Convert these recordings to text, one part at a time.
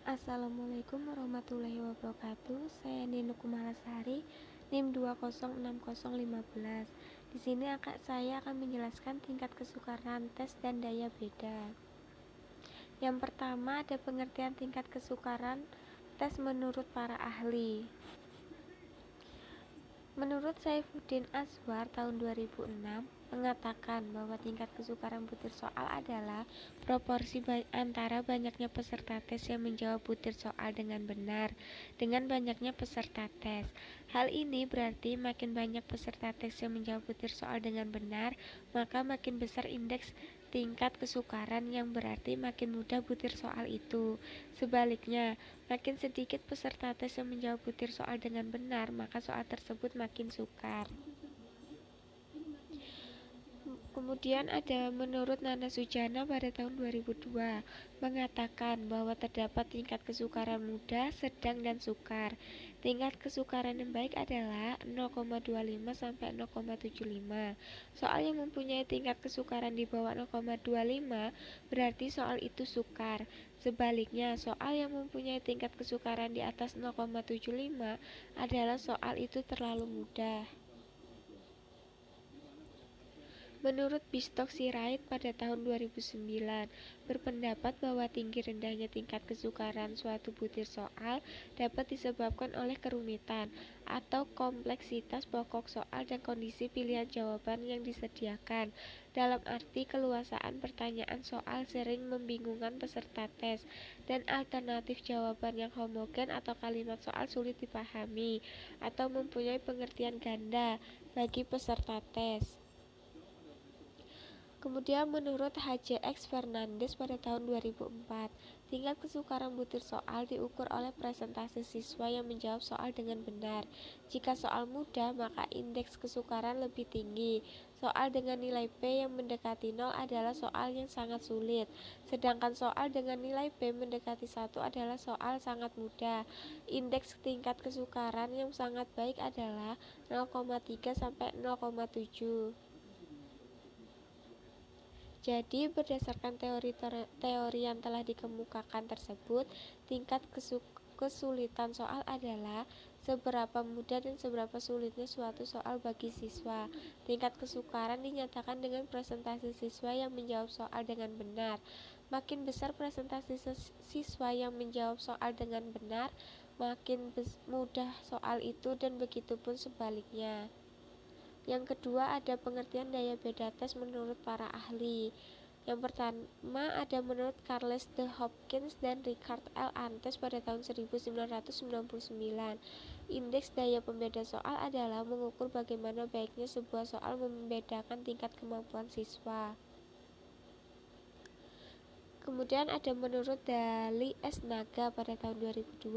Assalamualaikum warahmatullahi wabarakatuh. Saya Nino Kumalasari, NIM 2060015. Di sini saya akan menjelaskan tingkat kesukaran tes dan daya beda. Yang pertama ada pengertian tingkat kesukaran tes menurut para ahli. Menurut Saifuddin Aswar tahun 2006 mengatakan bahwa tingkat kesukaran butir soal adalah proporsi antara banyaknya peserta tes yang menjawab butir soal dengan benar dengan banyaknya peserta tes. Hal ini berarti makin banyak peserta tes yang menjawab butir soal dengan benar, maka makin besar indeks tingkat kesukaran yang berarti makin mudah butir soal itu. Sebaliknya, makin sedikit peserta tes yang menjawab butir soal dengan benar, maka soal tersebut makin sukar. Kemudian ada menurut Nana Sujana pada tahun 2002 mengatakan bahwa terdapat tingkat kesukaran mudah, sedang, dan sukar. Tingkat kesukaran yang baik adalah 0,25 sampai 0,75. Soal yang mempunyai tingkat kesukaran di bawah 0,25 berarti soal itu sukar. Sebaliknya, soal yang mempunyai tingkat kesukaran di atas 0,75 adalah soal itu terlalu mudah. Menurut Bistok Sirait pada tahun 2009 berpendapat bahwa tinggi rendahnya tingkat kesukaran suatu butir soal dapat disebabkan oleh kerumitan atau kompleksitas pokok soal dan kondisi pilihan jawaban yang disediakan. Dalam arti keluasaan pertanyaan soal sering membingungkan peserta tes dan alternatif jawaban yang homogen atau kalimat soal sulit dipahami atau mempunyai pengertian ganda bagi peserta tes. Kemudian menurut H.J.X. Fernandes pada tahun 2004, tingkat kesukaran butir soal diukur oleh presentase siswa yang menjawab soal dengan benar. Jika soal mudah, maka indeks kesukaran lebih tinggi. Soal dengan nilai P yang mendekati 0 adalah soal yang sangat sulit, sedangkan soal dengan nilai P mendekati 1 adalah soal sangat mudah. Indeks tingkat kesukaran yang sangat baik adalah 0,3 sampai 0,7. Jadi, berdasarkan teori yang telah dikemukakan tersebut, tingkat kesulitan soal adalah seberapa mudah dan seberapa sulitnya suatu soal bagi siswa. Tingkat kesukaran dinyatakan dengan presentasi siswa yang menjawab soal dengan benar. Makin besar presentasi siswa yang menjawab soal dengan benar, makin mudah soal itu, dan begitu pun sebaliknya. Yang kedua ada pengertian daya beda tes menurut para ahli. Yang pertama ada menurut Charles D. Hopkins dan Richard L. Antes pada tahun 1999. Indeks daya pembeda soal adalah mengukur bagaimana baiknya sebuah soal membedakan tingkat kemampuan siswa. Kemudian ada menurut Dali S. Naga pada tahun 2002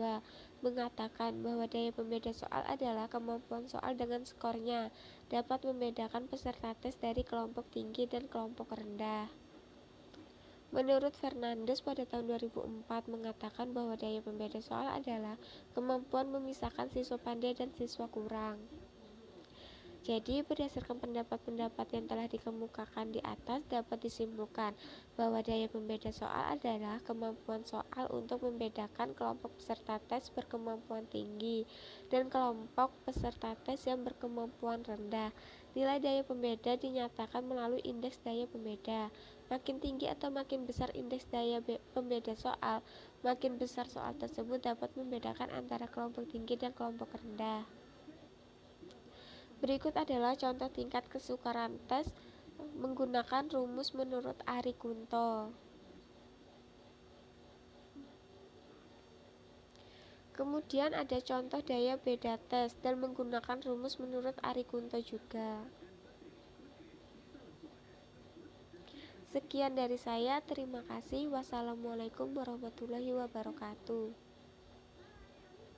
mengatakan bahwa daya pembeda soal adalah kemampuan soal dengan skornya dapat membedakan peserta tes dari kelompok tinggi dan kelompok rendah. Menurut Fernandes pada tahun 2004 mengatakan bahwa daya pembeda soal adalah kemampuan memisahkan siswa pandai dan siswa kurang. Jadi, berdasarkan pendapat-pendapat yang telah dikemukakan di atas, dapat disimpulkan bahwa daya pembeda soal adalah kemampuan soal untuk membedakan kelompok peserta tes berkemampuan tinggi dan kelompok peserta tes yang berkemampuan rendah. Nilai daya pembeda dinyatakan melalui indeks daya pembeda. Makin tinggi atau makin besar indeks daya pembeda soal, makin besar soal tersebut dapat membedakan antara kelompok tinggi dan kelompok rendah. Berikut adalah contoh tingkat kesukaran tes menggunakan rumus menurut Ari Kunto. Kemudian ada contoh daya beda tes dan menggunakan rumus menurut Ari Kunto juga. Sekian dari saya, terima kasih. Wassalamualaikum warahmatullahi wabarakatuh.